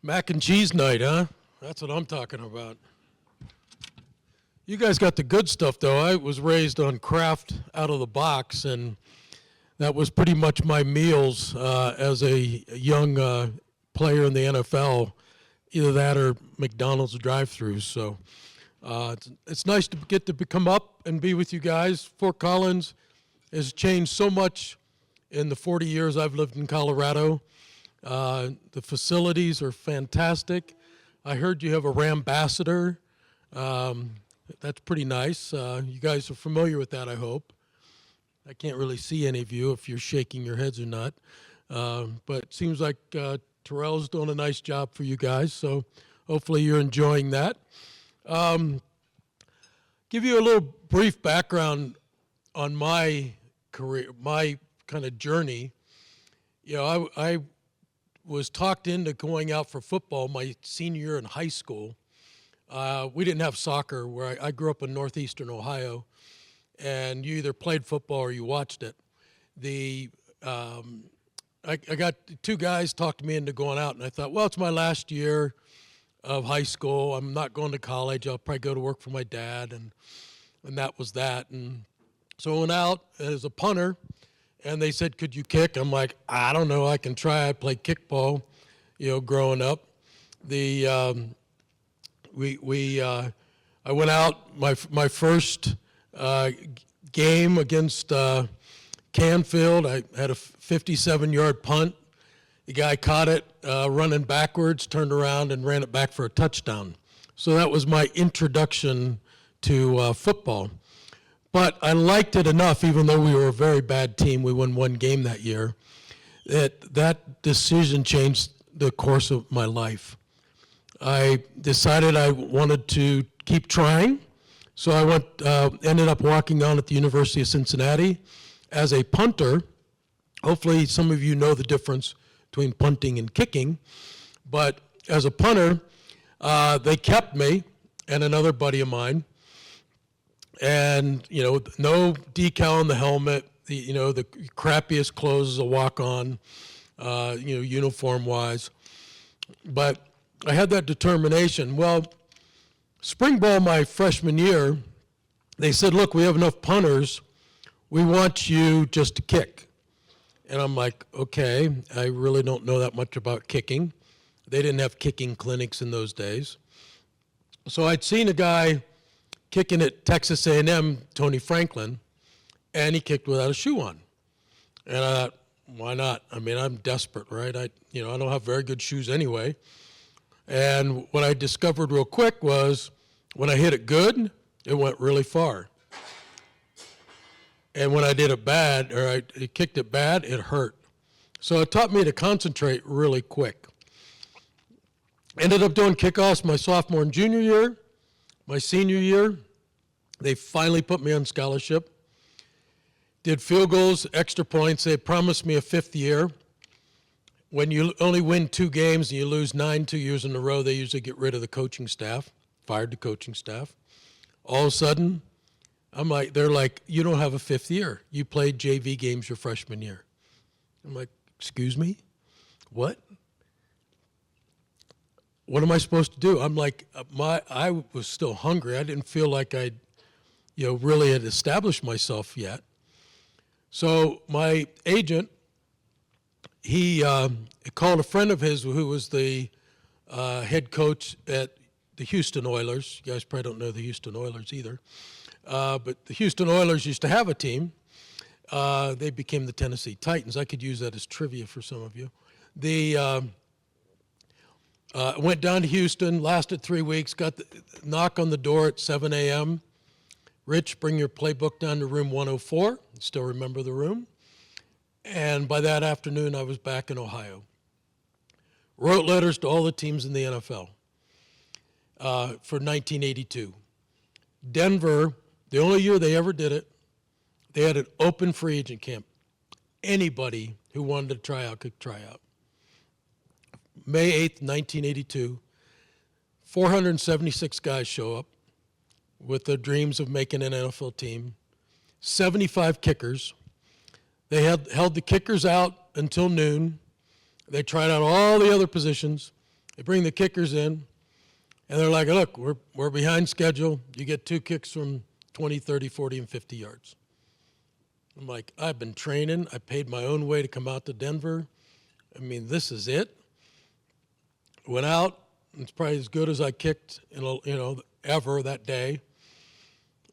Mac and cheese night, huh? That's what I'm talking about. You guys got the good stuff, though. I was raised on Kraft out of the box, and that was pretty much my meals as a young player in the NFL, either that or McDonald's drive-thrus. So it's nice to get to come up and be with you guys. Fort Collins has changed so much in the 40 years I've lived in Colorado. The facilities are fantastic. I heard you have a Rambassador. That's pretty nice. You guys are familiar with that, I hope. I can't really see any of you if you're shaking your heads or not. But it seems like Terrell's doing a nice job for you guys, so hopefully you're enjoying that. Give you a little brief background on my career, my kind of journey. You know, I was talked into going out for football my senior year in high school. We didn't have soccer where I grew up in northeastern Ohio, and you either played football or you watched it. I got two guys talked me into going out, and I thought, well, it's my last year of high school. I'm not going to college. I'll probably go to work for my dad, and that was that. And so I went out as a punter, and they said, could you kick? I'm like, I don't know. I can try. I played kickball, you know, growing up. I went out my first game against Canfield. I had a 57-yard punt. The guy caught it running backwards, turned around, and ran it back for a touchdown. So that was my introduction to football. But I liked it enough, even though we were a very bad team. We won one game that year. That decision changed the course of my life. I decided I wanted to keep trying, so I ended up walking on at the University of Cincinnati as a punter. Hopefully some of you know the difference between punting and kicking, but as a punter, they kept me and another buddy of mine, and you know, no decal on the helmet, the crappiest clothes as a walk-on, uniform-wise, but I had that determination. Well, spring ball my freshman year, they said, look, we have enough punters. We want you just to kick. And I'm like, okay, I really don't know that much about kicking. They didn't have kicking clinics in those days. So I'd seen a guy kicking at Texas A&M, Tony Franklin, and he kicked without a shoe on. And I thought, why not? I mean, I'm desperate, right? I don't have very good shoes anyway. And what I discovered real quick was when I hit it good, it went really far. And when I did it bad, or I kicked it bad, it hurt. So it taught me to concentrate really quick. Ended up doing kickoffs my sophomore and junior year. My senior year, they finally put me on scholarship. Did field goals, extra points. They promised me a fifth year. When you only win 2 games and you lose 9 2 years in a row, they usually get rid of the coaching staff, fired the coaching staff. All of a sudden, they're like, you don't have a fifth year. You played JV games your freshman year. I'm like, excuse me? What? What am I supposed to do? I'm like, I was still hungry. I didn't feel like I, really had established myself yet. So my agent, he called a friend of his who was the head coach at the Houston Oilers. You guys probably don't know the Houston Oilers either. But the Houston Oilers used to have a team. They became the Tennessee Titans. I could use that as trivia for some of you. Went down to Houston, lasted 3 weeks, got the knock on the door at 7 a.m. Rich, bring your playbook down to room 104. Still remember the room. And by that afternoon, I was back in Ohio. Wrote letters to all the teams in the NFL for 1982. Denver, the only year they ever did it, they had an open free agent camp. Anybody who wanted to try out could try out. May 8th, 1982, 476 guys show up with the dreams of making an NFL team, 75 kickers. They held the kickers out until noon. They tried out all the other positions. They bring the kickers in, and they're like, look, we're behind schedule. You get 2 kicks from 20, 30, 40, and 50 yards. I'm like, I've been training. I paid my own way to come out to Denver. I mean, this is it. Went out. It's probably as good as I kicked, ever that day.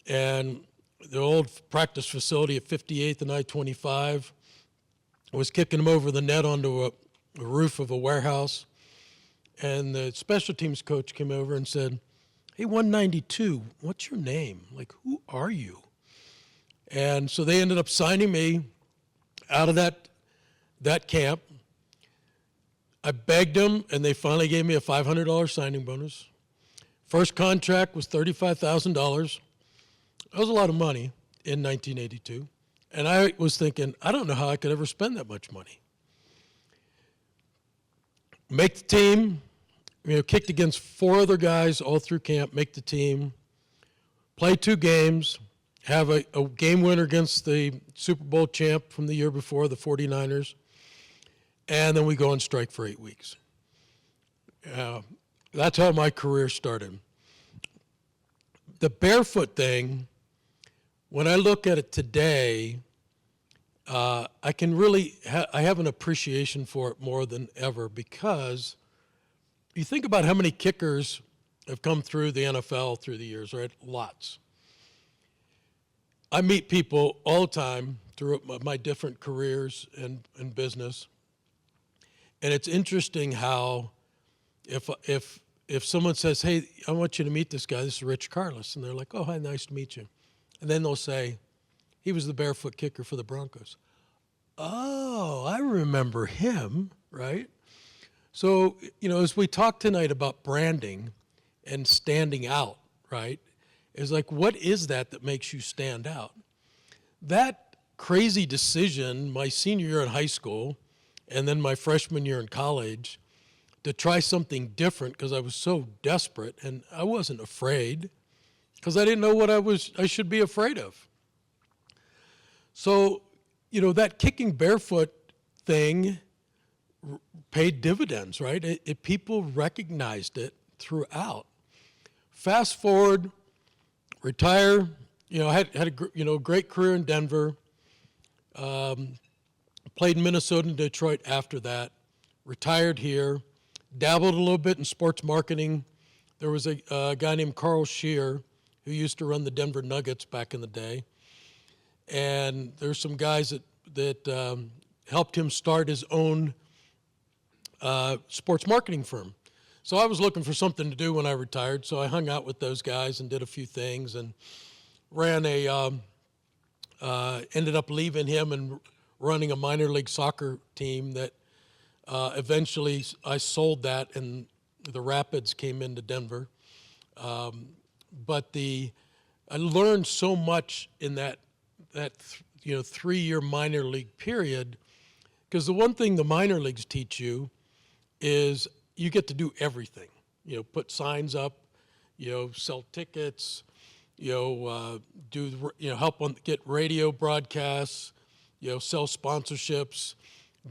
And the old practice facility at 58th and I-25 was kicking them over the net onto a roof of a warehouse. And the special teams coach came over and said, hey, 192, what's your name? Like, who are you? And so they ended up signing me out of that camp. I begged them, and they finally gave me a $500 signing bonus. First contract was $35,000. That was a lot of money in 1982. And I was thinking, I don't know how I could ever spend that much money. Make the team, kicked against 4 other guys all through camp, make the team, play 2 games, have a game winner against the Super Bowl champ from the year before, the 49ers, and then we go on strike for 8 weeks. That's how my career started. The barefoot thing, when I look at it today, I can really, I have an appreciation for it more than ever, because you think about how many kickers have come through the NFL through the years, right? Lots. I meet people all the time through my different careers and business, and it's interesting how if someone says, hey, I want you to meet this guy, this is Rich Karlis, and they're like, oh, hi, nice to meet you. And then they'll say, he was the barefoot kicker for the Broncos. Oh, I remember him, right? So, as we talk tonight about branding and standing out, right, is like, what is that makes you stand out? That crazy decision my senior year in high school and then my freshman year in college to try something different, because I was so desperate, and I wasn't afraid because I didn't know what I should be afraid of. So, that kicking barefoot thing paid dividends, right? People recognized it throughout. Fast forward, retire. I had a great career in Denver. Played in Minnesota and Detroit after that. Retired here. Dabbled a little bit in sports marketing. There was a guy named Carl Shear who used to run the Denver Nuggets back in the day. And there's some guys that helped him start his own sports marketing firm. So I was looking for something to do when I retired, so I hung out with those guys and did a few things and ran ended up leaving him and running a minor league soccer team that eventually I sold that, and the Rapids came into Denver. But I learned so much in that 3-year minor league period, because the one thing the minor leagues teach you is you get to do everything. Put signs up, sell tickets, help get radio broadcasts, sell sponsorships,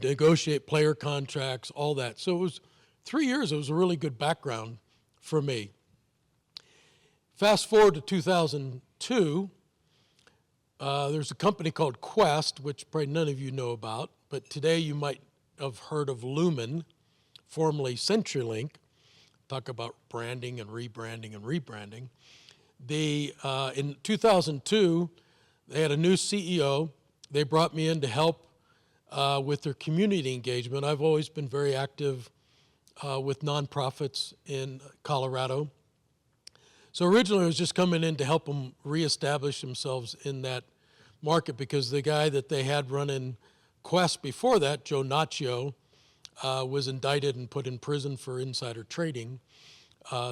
negotiate player contracts, all that. So it was 3 years. It was a really good background for me. Fast forward to 2002. There's a company called Quest, which probably none of you know about, but today you might have heard of Lumen, formerly CenturyLink. Talk about branding and rebranding and rebranding. In 2002, they had a new CEO. They brought me in to help with their community engagement. I've always been very active with nonprofits in Colorado. So originally I was just coming in to help them reestablish themselves in that market, because the guy that they had running Quest before that, Joe Naccio, was indicted and put in prison for insider trading.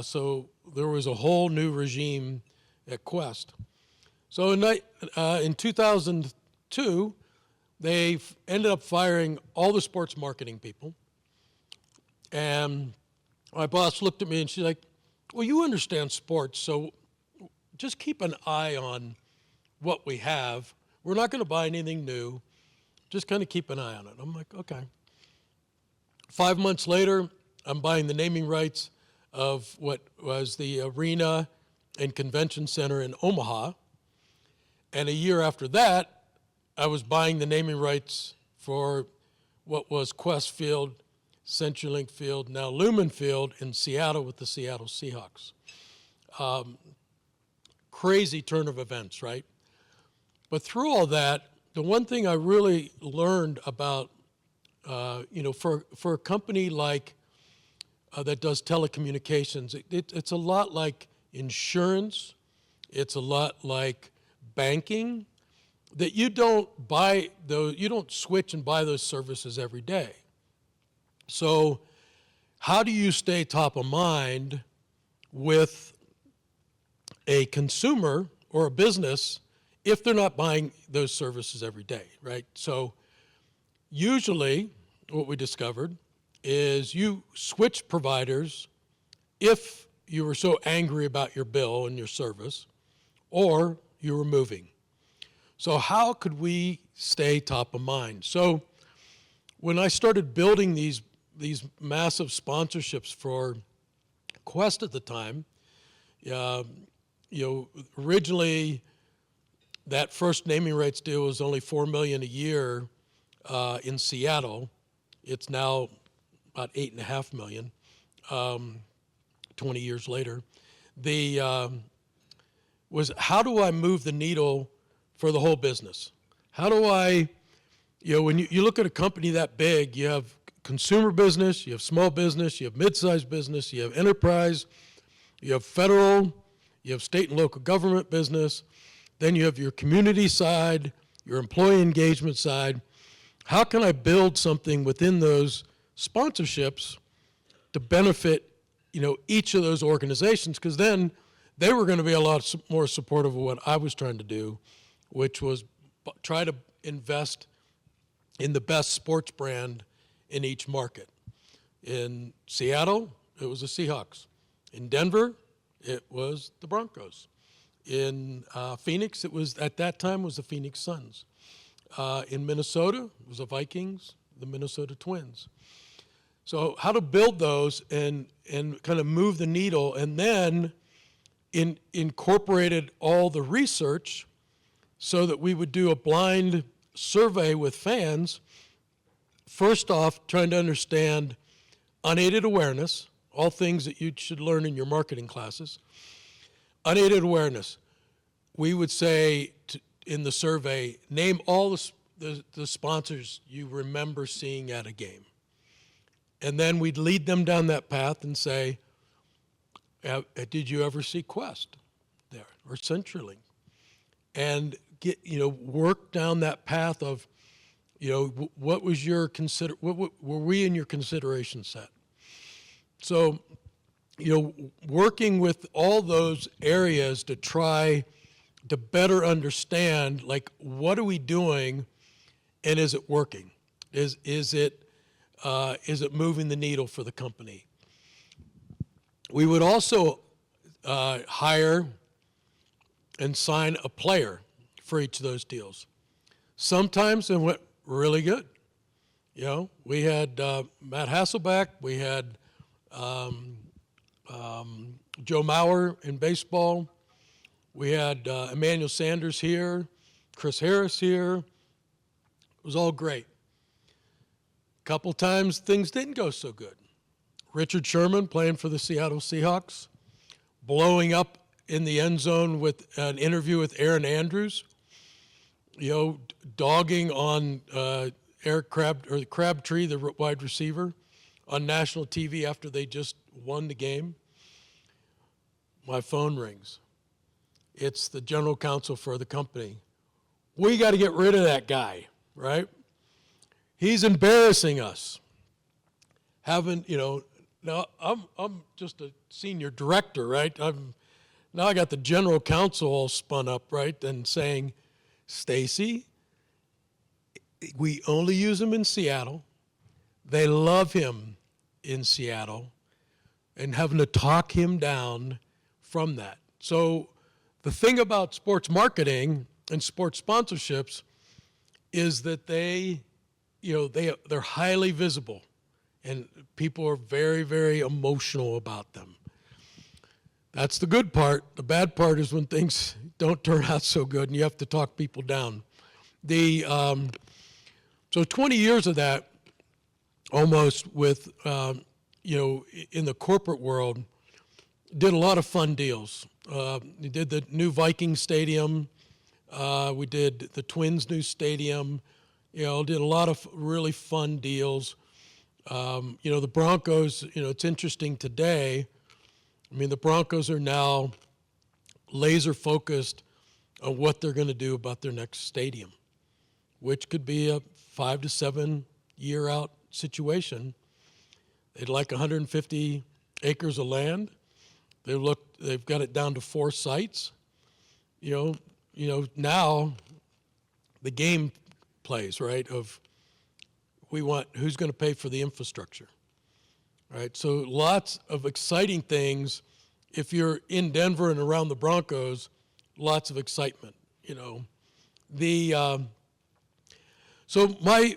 So there was a whole new regime at Quest. So in 2002, they ended up firing all the sports marketing people. And my boss looked at me and she's like, well, you understand sports, so just keep an eye on what we have. We're not going to buy anything new. Just kind of keep an eye on it. I'm like, okay. 5 months later, I'm buying the naming rights of what was the Arena and Convention Center in Omaha. And a year after that, I was buying the naming rights for what was Qwest Field, CenturyLink Field, now Lumen Field in Seattle with the Seattle Seahawks. Crazy turn of events, right? But through all that, the one thing I really learned about, for a company like that does telecommunications, it's a lot like insurance, it's a lot like banking, that you don't switch and buy those services every day. So how do you stay top of mind with a consumer or a business if they're not buying those services every day, right? So usually what we discovered is you switch providers if you were so angry about your bill and your service, or you were moving. So how could we stay top of mind? So when I started building these massive sponsorships for Qwest at the time, originally that first naming rights deal was only $4 million a year in Seattle. It's now about $8.5 million, 20 years later. Was how do I move the needle for the whole business? How do I, when you look at a company that big, you have consumer business, you have small business, you have mid-sized business, you have enterprise, you have federal, you have state and local government business, then you have your community side, your employee engagement side. How can I build something within those sponsorships to benefit, each of those organizations? Because then they were going to be a lot more supportive of what I was trying to do, which was try to invest in the best sports brand in each market. In Seattle, it was the Seahawks. In Denver, it was the Broncos. In Phoenix, it was, at that time, was the Phoenix Suns. In Minnesota, it was the Vikings, the Minnesota Twins. So how to build those and kind of move the needle, and then incorporated all the research so that we would do a blind survey with fans. First off, trying to understand unaided awareness, all things that you should learn in your marketing classes. Unaided awareness. We would say in the survey, name all the sponsors you remember seeing at a game. And then we'd lead them down that path and say, did you ever see Qwest there or CenturyLink? And work down that path of, what was your what were we in your consideration set? So, working with all those areas to try to better understand, like, what are we doing, and is it working? Is it moving the needle for the company? We would also hire and sign a player for each of those deals. Sometimes it went really good. We had Matt Hasselbeck, we had Joe Mauer in baseball, we had Emmanuel Sanders here, Chris Harris here. It was all great. A couple times things didn't go so good. Richard Sherman playing for the Seattle Seahawks, blowing up in the end zone with an interview with Aaron Andrews, dogging on Eric Crabtree, the wide receiver, on national TV after they just won the game. My phone rings. It's the general counsel for the company. We got to get rid of that guy, right? He's embarrassing us. Now I'm just a senior director, right? Now I got the general counsel all spun up, right? And saying, Stacy, we only use him in Seattle. They love him in Seattle, and having to talk him down from that. So the thing about sports marketing and sports sponsorships is that they're highly visible and people are very, very emotional about them. That's the good part. The bad part is when things don't turn out so good and you have to talk people down. So 20 years of that, almost with, in the corporate world, did a lot of fun deals. We did the new Vikings stadium. We did the Twins' new stadium. Did a lot of really fun deals. The Broncos, it's interesting today. I mean, the Broncos are now laser focused on what they're going to do about their next stadium, which could be a 5 to 7 year out situation. They'd like 150 acres of land. They've got it down to 4 sites. Now the game plays, right, of who's going to pay for the infrastructure, right? So lots of exciting things. If you're in Denver and around the Broncos, lots of excitement, So my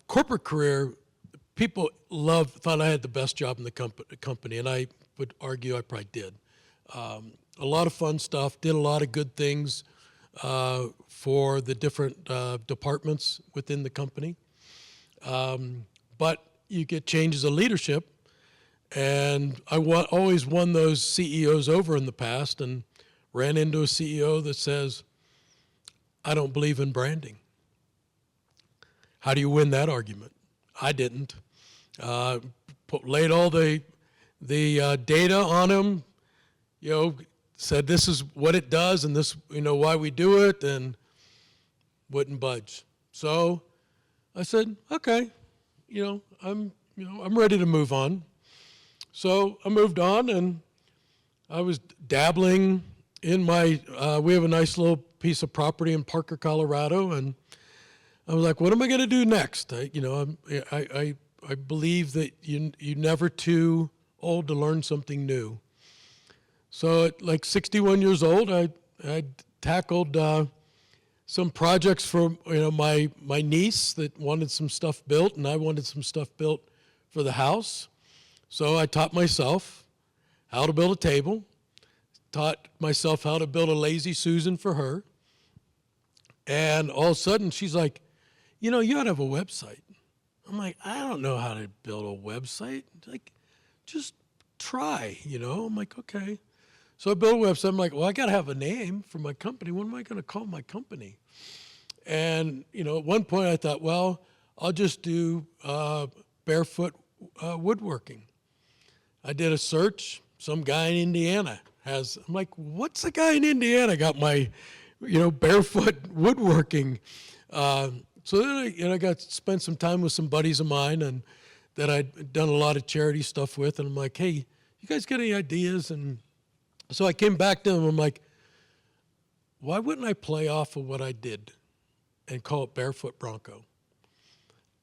corporate career, people thought I had the best job in the company, and I would argue I probably did. A lot of fun stuff, did a lot of good things for the different departments within the company. But you get changes of leadership, and I always won those CEOs over in the past and ran into a CEO that says, I don't believe in branding. How do you win that argument? I didn't. Laid all the data on him, said this is what it does and this, why we do it, and wouldn't budge. So I said, okay, I'm ready to move on. So I moved on, and I was dabbling in we have a nice little piece of property in Parker, Colorado, and I was like, what am I going to do next? I believe that you're never too old to learn something new. So at like 61 years old, I tackled some projects for my niece that wanted some stuff built, and I wanted some stuff built for the house. So I taught myself how to build a table, taught myself how to build a Lazy Susan for her, and all of a sudden she's like, you ought to have a website. I'm like, I don't know how to build a website. Like, just try, I'm like, okay. So I built a website. I'm like, well, I got to have a name for my company. What am I going to call my company? And, at one point I thought, well, I'll just do Barefoot Woodworking. I did a search. Some guy in Indiana I'm like, what's the guy in Indiana got my, Barefoot Woodworking? So then I got to spend some time with some buddies of mine and that I'd done a lot of charity stuff with. And I'm like, hey, you guys got any ideas? And so I came back to them. I'm like, why wouldn't I play off of what I did and call it Barefoot Bronco?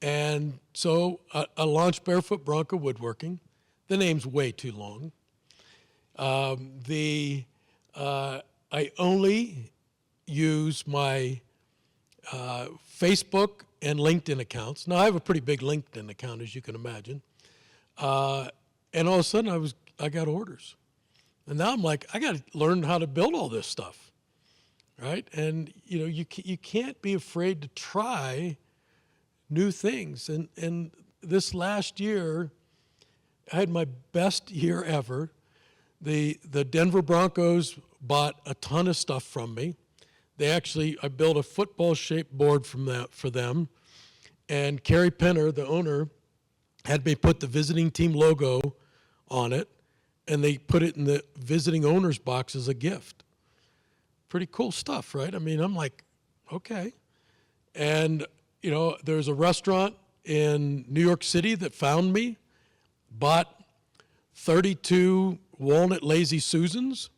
And so I launched Barefoot Bronco Woodworking. The name's way too long. I only use my Facebook and LinkedIn accounts. Now, I have a pretty big LinkedIn account, as you can imagine. And all of a sudden, I got orders. And now I'm like, I got to learn how to build all this stuff, right? And, you can't be afraid to try new things. And this last year, I had my best year ever. The Denver Broncos bought a ton of stuff from me. I built a football-shaped board for them, and Carrie Penner, the owner, had me put the visiting team logo on it, and they put it in the visiting owner's box as a gift. Pretty cool stuff, right? I mean, I'm like, okay. And, there's a restaurant in New York City that found me, bought 32 walnut Lazy Susans,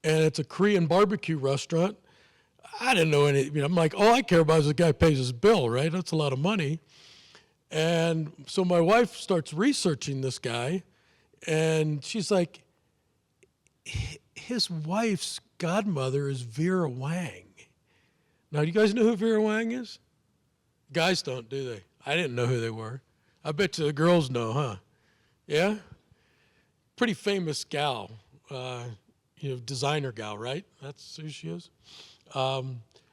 and it's a Korean barbecue restaurant. I didn't know any. I'm like, all I care about is the guy pays his bill, right? That's a lot of money. And so my wife starts researching this guy, and she's like, his wife's godmother is Vera Wang. Now, do you guys know who Vera Wang is? Guys don't, do they? I didn't know who they were. I bet you the girls know, huh? Yeah? Pretty famous gal, designer gal, right? That's who she is.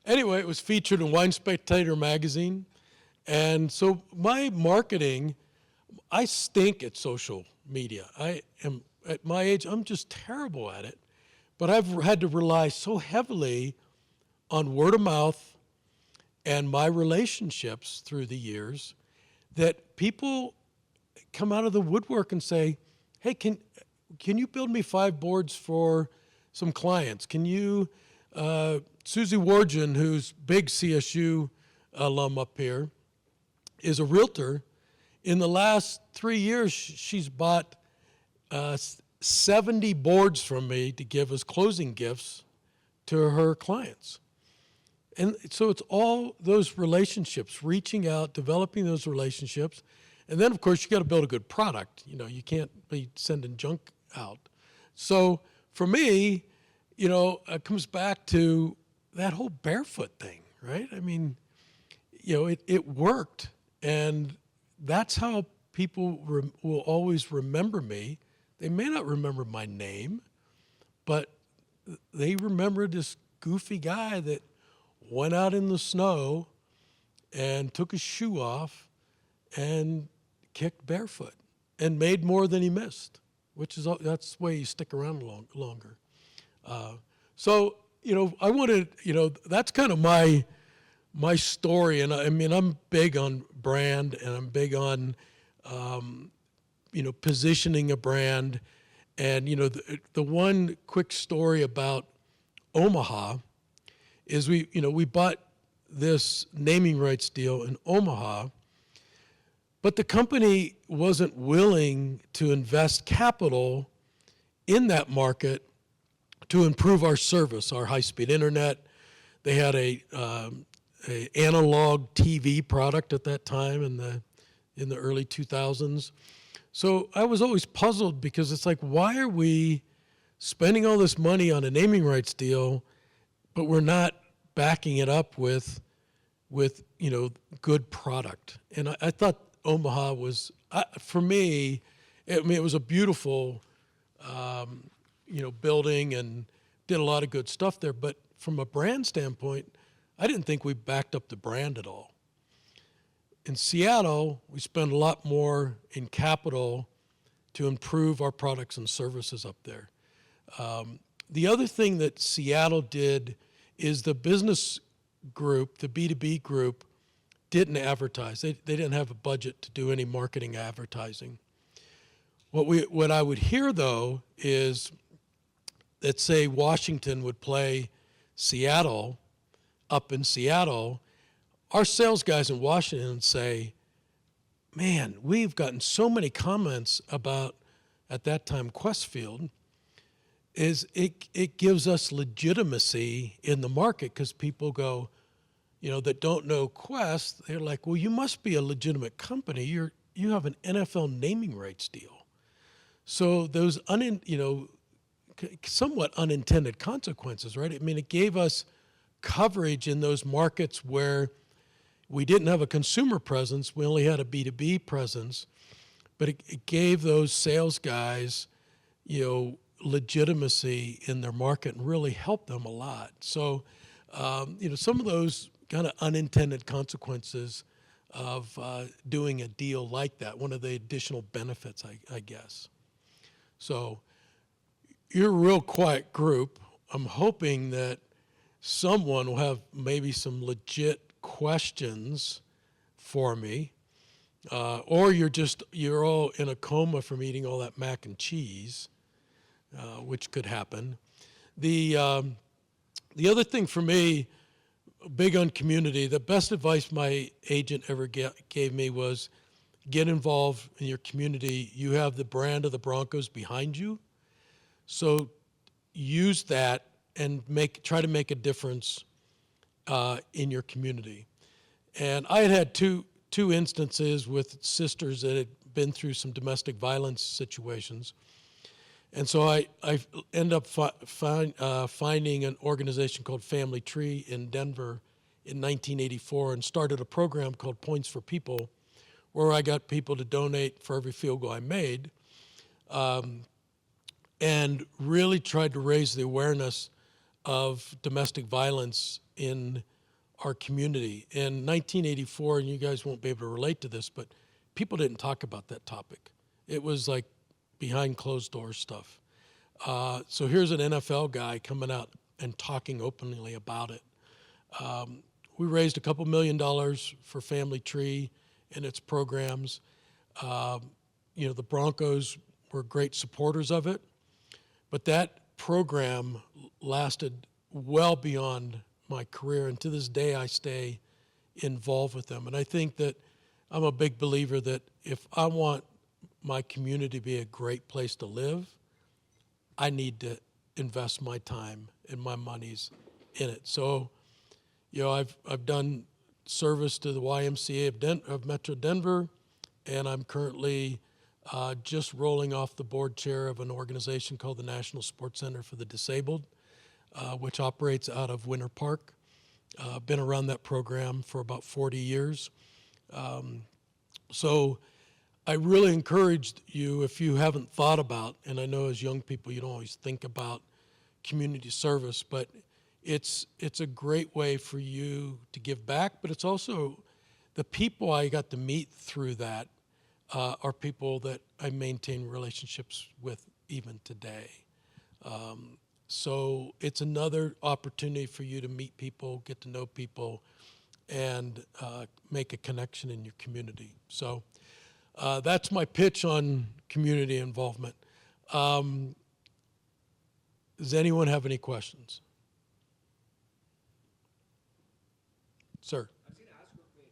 Anyway, it was featured in Wine Spectator magazine. And so my marketing, I stink at social media. I am, at my age, I'm just terrible at it. But I've had to rely so heavily on word of mouth and my relationships through the years that people come out of the woodwork and say, hey, can you build me 5 boards for some clients? Can you, Susie Wargen, who's big CSU alum up here, is a realtor. In the last 3 years, she's bought 70 boards from me to give as closing gifts to her clients. And so it's all those relationships, reaching out, developing those relationships. And then, of course, you got to build a good product. You can't be sending junk out. So for me, it comes back to that whole Barefoot thing, right? I mean, it worked. And that's how people will always remember me. They may not remember my name, but they remember this goofy guy that went out in the snow and took his shoe off and kicked barefoot and made more than he missed, that's the way you stick around longer. So I wanted, that's kind of my story. And I mean, I'm big on brand, and I'm big on, positioning a brand. And, the one quick story about Omaha is we bought this naming rights deal in Omaha, but the company wasn't willing to invest capital in that market to improve our service, our high-speed internet. They had a analog TV product at that time in the early 2000s. So I was always puzzled because it's like, why are we spending all this money on a naming rights deal, but we're not backing it up with good product? And I thought Omaha was, for me, it was a beautiful, building and did a lot of good stuff there. But from a brand standpoint, I didn't think we backed up the brand at all. In Seattle, we spend a lot more in capital to improve our products and services up there. The other thing that Seattle did is the business group, the B2B group, didn't advertise. They didn't have a budget to do any marketing advertising. What I would hear, though, is that, say, Washington would play Seattle, up in Seattle, our sales guys in Washington say, man, we've gotten so many comments about, at that time, Questfield, it gives us legitimacy in the market, because people go, that don't know Quest, they're like, well, you must be a legitimate company. You have an NFL naming rights deal. So those somewhat unintended consequences, right? I mean, it gave us coverage in those markets where we didn't have a consumer presence. We only had a B2B presence, but it gave those sales guys, legitimacy in their market and really helped them a lot. So, some of those kind of unintended consequences of doing a deal like that, one of the additional benefits, I guess. So you're a real quiet group. I'm hoping that someone will have maybe some legit questions for me, or you're all in a coma from eating all that mac and cheese, which could happen. The other thing for me, big on community, the best advice my agent ever gave me was get involved in your community. You have the brand of the Broncos behind you, so use that and try to make a difference in your community. And I had two instances with sisters that had been through some domestic violence situations. And so I ended up finding an organization called Family Tree in Denver in 1984 and started a program called Points for People where I got people to donate for every field goal I made, and really tried to raise the awareness of domestic violence in our community. In 1984, and you guys won't be able to relate to this, but people didn't talk about that topic. It was like behind closed doors stuff. So here's an NFL guy coming out and talking openly about it. We raised a couple $1 million for Family Tree and its programs. The Broncos were great supporters of it, but that program lasted well beyond my career, and to this day I stay involved with them. And I think that I'm a big believer that if I want my community to be a great place to live, I need to invest my time and my monies in it. So, I've done service to the YMCA of Metro Denver, and I'm currently just rolling off the board chair of an organization called the National Sports Center for the Disabled, which operates out of Winter Park. Been around that program for about 40 years. So I really encouraged you, if you haven't thought about, and I know as young people you don't always think about community service, but it's a great way for you to give back, but it's also the people I got to meet through that are people that I maintain relationships with even today. So it's another opportunity for you to meet people, get to know people, and make a connection in your community. So that's my pitch on community involvement. Does anyone have any questions? Sir. I was going to ask real quick,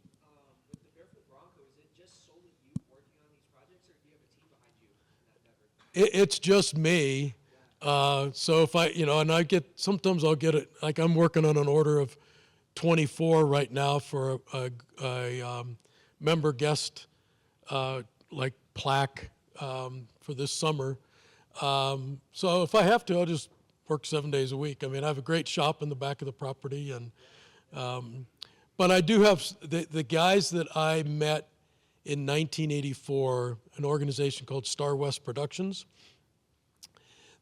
with the Barefoot Bronco, is it just solely you working on these projects, or do you have a team behind you in that endeavor? It's just me. So if and sometimes I'll get it, like I'm working on an order of 24 right now for a member guest, like plaque for this summer. So if I have to, I'll just work 7 days a week. I mean, I have a great shop in the back of the property, and but I do have the guys that I met in 1984, an organization called Star West Productions.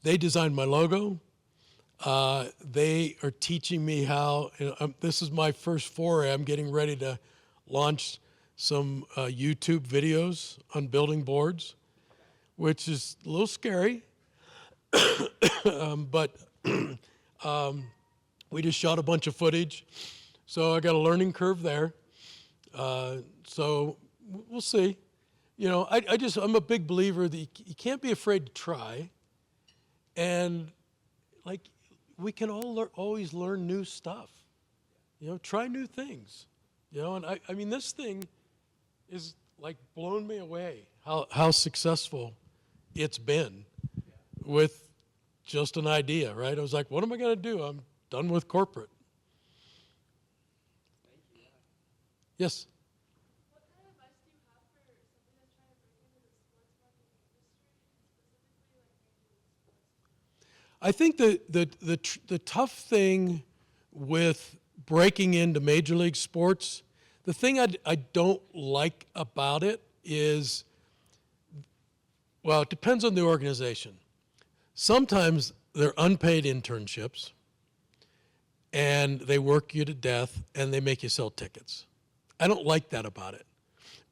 They designed my logo. They are teaching me how, this is my first foray. I'm getting ready to launch some YouTube videos on building boards, which is a little scary. But we just shot a bunch of footage. So I got a learning curve there. So we'll see. I'm a big believer that you can't be afraid to try. And like, we can always learn new stuff. Try new things. And I mean, this thing is like blown me away, how successful it's been with just an idea, right? I was like, what am I going to do? I'm done with corporate. Yes? What kind of advice do you have for somebody that's trying to break into the sports marketing industry, and specifically like Major League Sports? I think the tough thing with breaking into Major League Sports, the thing I don't like about it is, well, it depends on the organization. Sometimes they're unpaid internships, and they work you to death, and they make you sell tickets. I don't like that about it.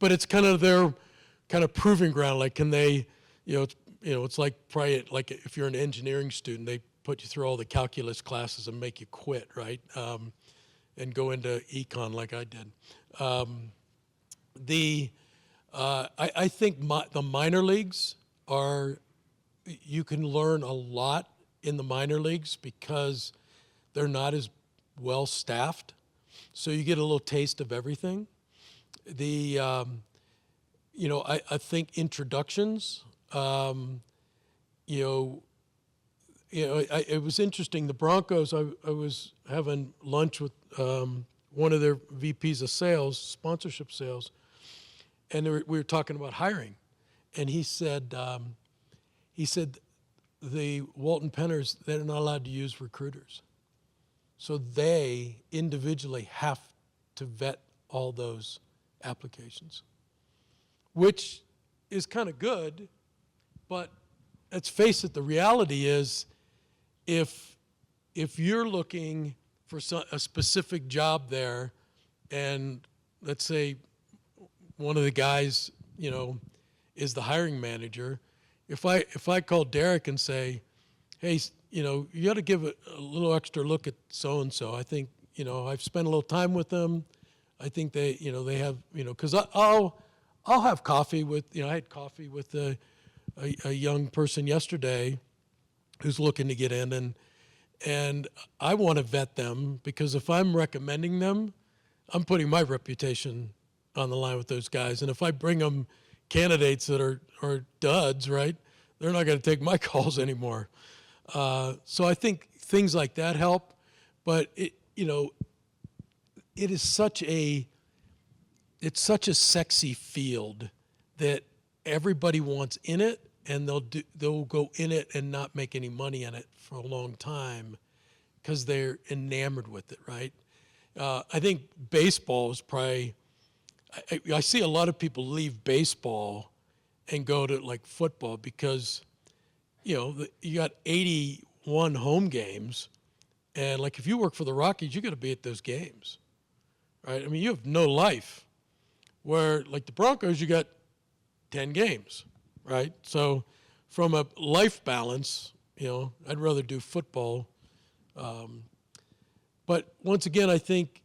But it's kind of their kind of proving ground. Like, can they, it's like probably like if you're an engineering student, they put you through all the calculus classes and make you quit, right? And go into econ like I did. I think the minor leagues you can learn a lot in the minor leagues because they're not as well staffed. So you get a little taste of everything. I think introductions, it was interesting. The Broncos, I was having lunch with one of their VPs of sales, sponsorship sales, and we were talking about hiring. And he said the Walton Penners, they're not allowed to use recruiters. So they individually have to vet all those applications. which is kind of good, but let's face it, the reality is if you're looking for a specific job there, and let's say one of the guys, is the hiring manager, if I call Derek and say, hey, you got to give a little extra look at so-and-so. I think, I've spent a little time with them. I think they have, because I'll have coffee with, I had coffee with a young person yesterday who's looking to get in, and I want to vet them, because if I'm recommending them, I'm putting my reputation on the line with those guys. And if I bring them candidates that are duds, right, they're not going to take my calls anymore. So I think things like that help, but it is such a sexy field that everybody wants in it, and they'll go in it and not make any money in it for a long time because they're enamored with it, right? I think baseball is probably, I see a lot of people leave baseball and go to like football because, you got 81 home games, and like if you work for the Rockies, you got to be at those games, right? I mean, you have no life. Where like the Broncos, you got 10 games, right? So from a life balance, I'd rather do football. But once again, I think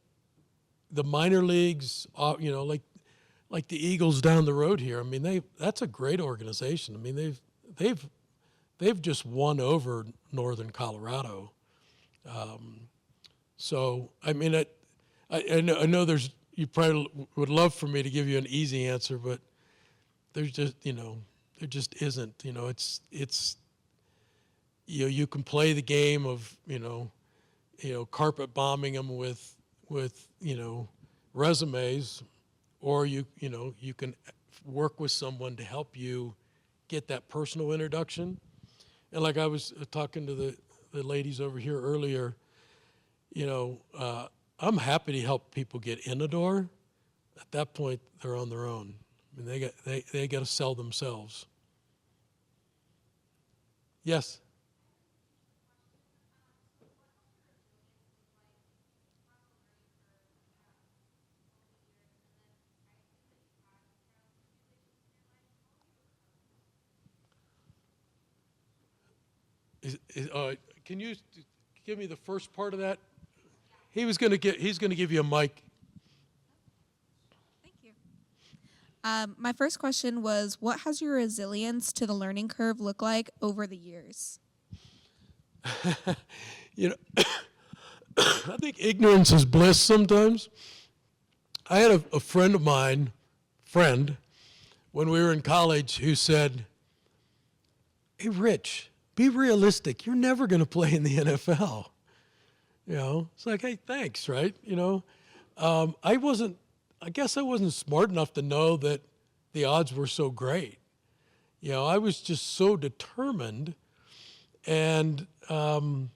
the minor leagues, like the Eagles down the road here. I mean, that's a great organization. I mean, they've just won over Northern Colorado. So I mean, I know you probably would love for me to give you an easy answer, but there's just there just isn't. It's you can play the game of carpet bombing them with resumes, or you can work with someone to help you get that personal introduction. And like I was talking to the ladies over here earlier, I'm happy to help people get in the door. At that point, they're on their own. I mean, they got to sell themselves. Yes. Can you give me the first part of that? He's going to give you a mic. Thank you. My first question was, what has your resilience to the learning curve look like over the years? I think ignorance is bliss sometimes. I had a friend of mine, when we were in college, who said, hey, Rich, be realistic. You're never going to play in the NFL. It's like, hey, thanks, right? I guess I wasn't smart enough to know that the odds were so great. I was just so determined. And, the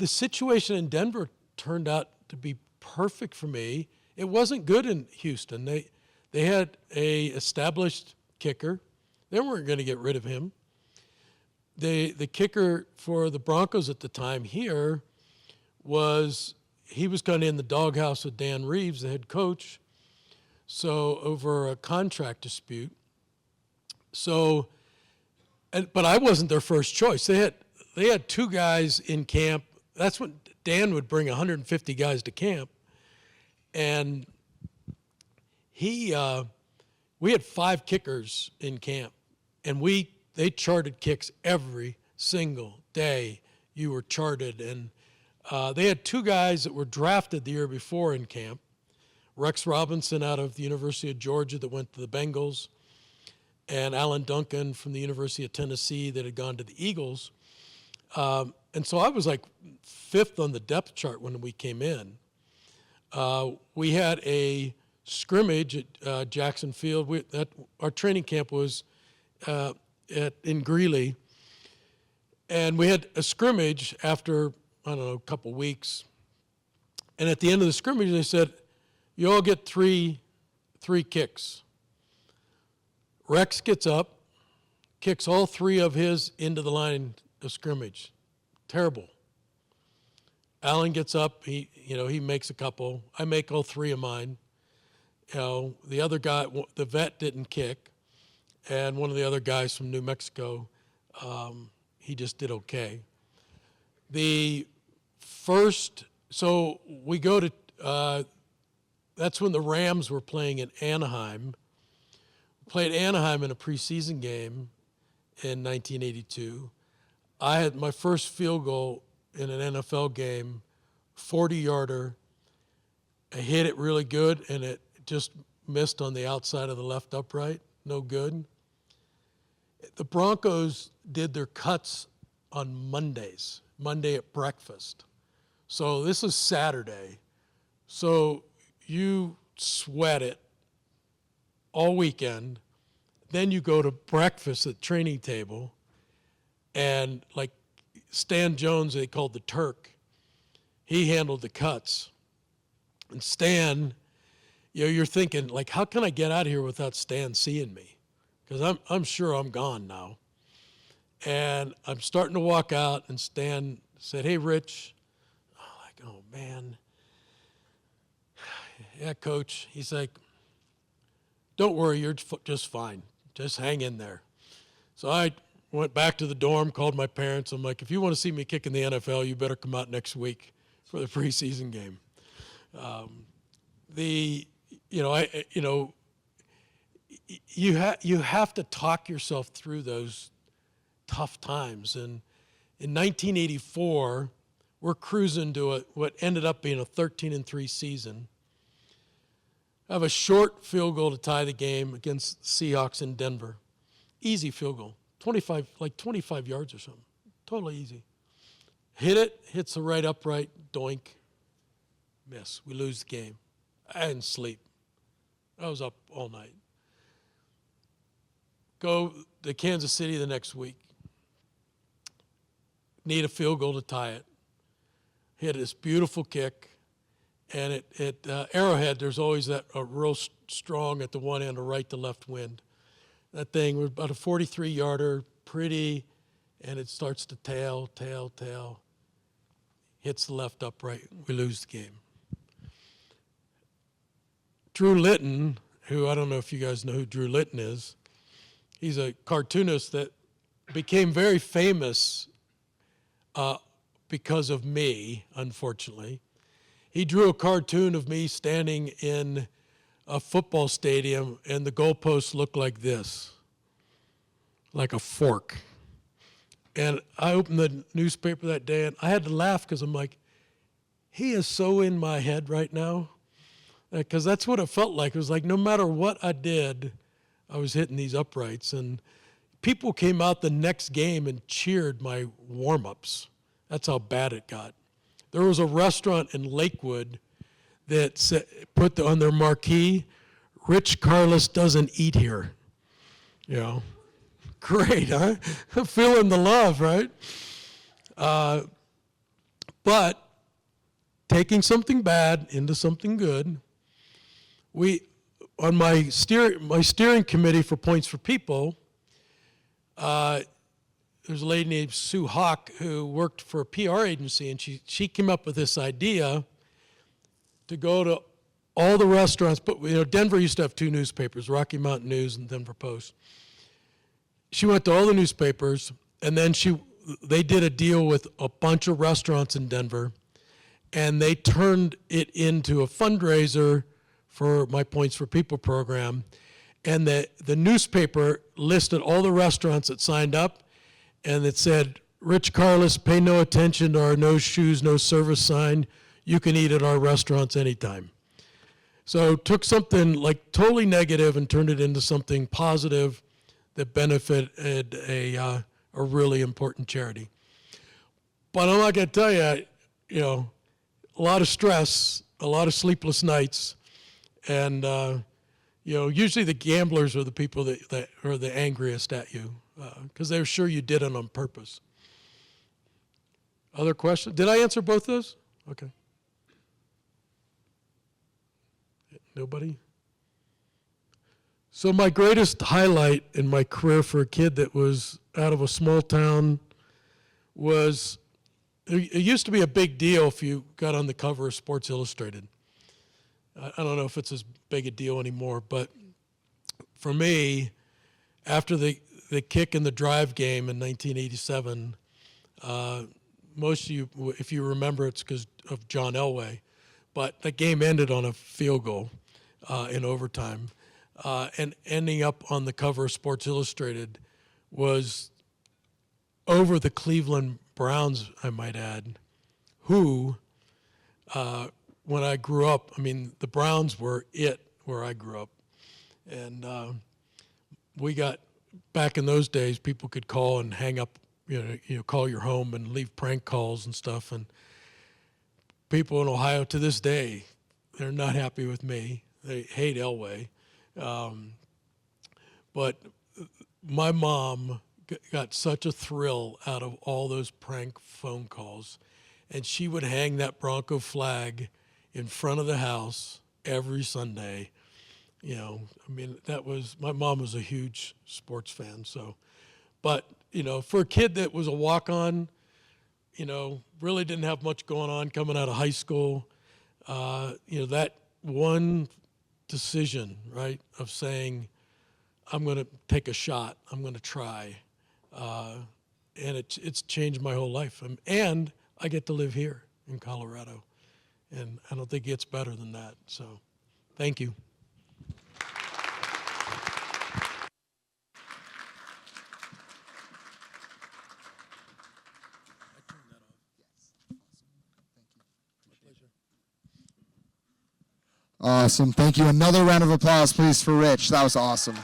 situation in Denver turned out to be perfect for me. It wasn't good in Houston. They had a established kicker. They weren't going to get rid of him. The kicker for the Broncos at the time here he was kind of in the doghouse with Dan Reeves, the head coach, so over a contract dispute. So, but I wasn't their first choice. They had two guys in camp. That's when Dan would bring 150 guys to camp, and we had 5 kickers in camp, and they charted kicks every single day. You were charted, and they had 2 guys that were drafted the year before in camp. Rex Robinson out of the University of Georgia that went to the Bengals, and Alan Duncan from the University of Tennessee that had gone to the Eagles. And so I was like 5th on the depth chart when we came in. We had a scrimmage at Jackson Field. Our training camp was in Greeley, and we had a scrimmage after, I don't know, a couple weeks. And at the end of the scrimmage, they said, you all get three kicks. Rex gets up, kicks all 3 of his into the line of scrimmage. Terrible. Alan gets up, he makes a couple. I make all 3 of mine. The other guy, the vet didn't kick, and one of the other guys from New Mexico, he just did okay. So we go to, that's when the Rams were playing in Anaheim. We played Anaheim in a preseason game in 1982. I had my first field goal in an NFL game, 40-yarder. I hit it really good, and it just missed on the outside of the left upright. No good. The Broncos did their cuts on Monday at breakfast. So this is Saturday. So you sweat it all weekend. Then you go to breakfast at training table, and like Stan Jones, they called the Turk, he handled the cuts. And Stan, you're thinking, like, how can I get out of here without Stan seeing me? Because I'm sure I'm gone now. And I'm starting to walk out, and Stan said, "Hey, Rich." I'm like, "Oh, man." "Yeah, Coach." He's like, "Don't worry, you're just fine. Just hang in there." So I went back to the dorm, called my parents. I'm like, "If you want to see me kick in the NFL, you better come out next week for the preseason game." You have to talk yourself through those tough times. And in 1984, we're cruising to what ended up being a 13-3 season. I have a short field goal to tie the game against the Seahawks in Denver. Easy field goal, 25 yards or something. Totally easy. Hit it, hits the right upright, doink, miss. We lose the game. I didn't sleep. I was up all night. Go to Kansas City the next week. Need a field goal to tie it. Hit this beautiful kick. And at Arrowhead, there's always that real strong at the one end, a right to left wind. That thing was about a 43-yarder, pretty, and it starts to tail. Hits the left upright. We lose the game. Drew Litton, who I don't know if you guys know who Drew Litton is, he's a cartoonist that became very famous because of me, unfortunately. He drew a cartoon of me standing in a football stadium, and the goalposts looked like this, like a fork. And I opened the newspaper that day, and I had to laugh because I'm like, he is so in my head right now. Because that's what it felt like. It was like no matter what I did, I was hitting these uprights. And people came out the next game and cheered my warm-ups. That's how bad it got. There was a restaurant in Lakewood that put on their marquee, "Rich Karlis doesn't eat here." Great, huh? Feeling the love, right? But taking something bad into something good, on my steering committee for Points for People, there's a lady named Sue Hawk who worked for a PR agency, and she came up with this idea to go to all the restaurants. But Denver used to have 2 newspapers, Rocky Mountain News and Denver Post. She went to all the newspapers, and then they did a deal with a bunch of restaurants in Denver, and they turned it into a fundraiser for my Points for People program. And the newspaper listed all the restaurants that signed up, and it said, "Rich Karlis, pay no attention to our no shoes, no service sign. You can eat at our restaurants anytime." So took something like totally negative and turned it into something positive that benefited a really important charity. But I'm not going to tell you, a lot of stress, a lot of sleepless nights, and usually the gamblers are the people that are the angriest at you because they're sure you did it on purpose. Other questions? Did I answer both those? Okay. Nobody? So my greatest highlight in my career for a kid that was out of a small town was, it used to be a big deal if you got on the cover of Sports Illustrated. I don't know if it's as big a deal anymore, but for me, after the kick and the drive game in 1987, most of you, if you remember, it's because of John Elway, but the game ended on a field goal in overtime. And ending up on the cover of Sports Illustrated was over the Cleveland Browns, I might add, who, when I grew up, I mean, the Browns were it where I grew up. And we got, back in those days, people could call and hang up, call your home and leave prank calls and stuff. And people in Ohio to this day, they're not happy with me. They hate Elway. But my mom got such a thrill out of all those prank phone calls, and she would hang that Bronco flag in front of the house every Sunday. I mean, my mom was a huge sports fan. So, but, for a kid that was a walk-on, really didn't have much going on coming out of high school, that one decision, right, of saying, I'm going to take a shot, I'm going to try, and it's changed my whole life. And I get to live here in Colorado, and I don't think it gets better than that. So thank you. Awesome. Thank you. Another round of applause, please, for Rich. That was awesome.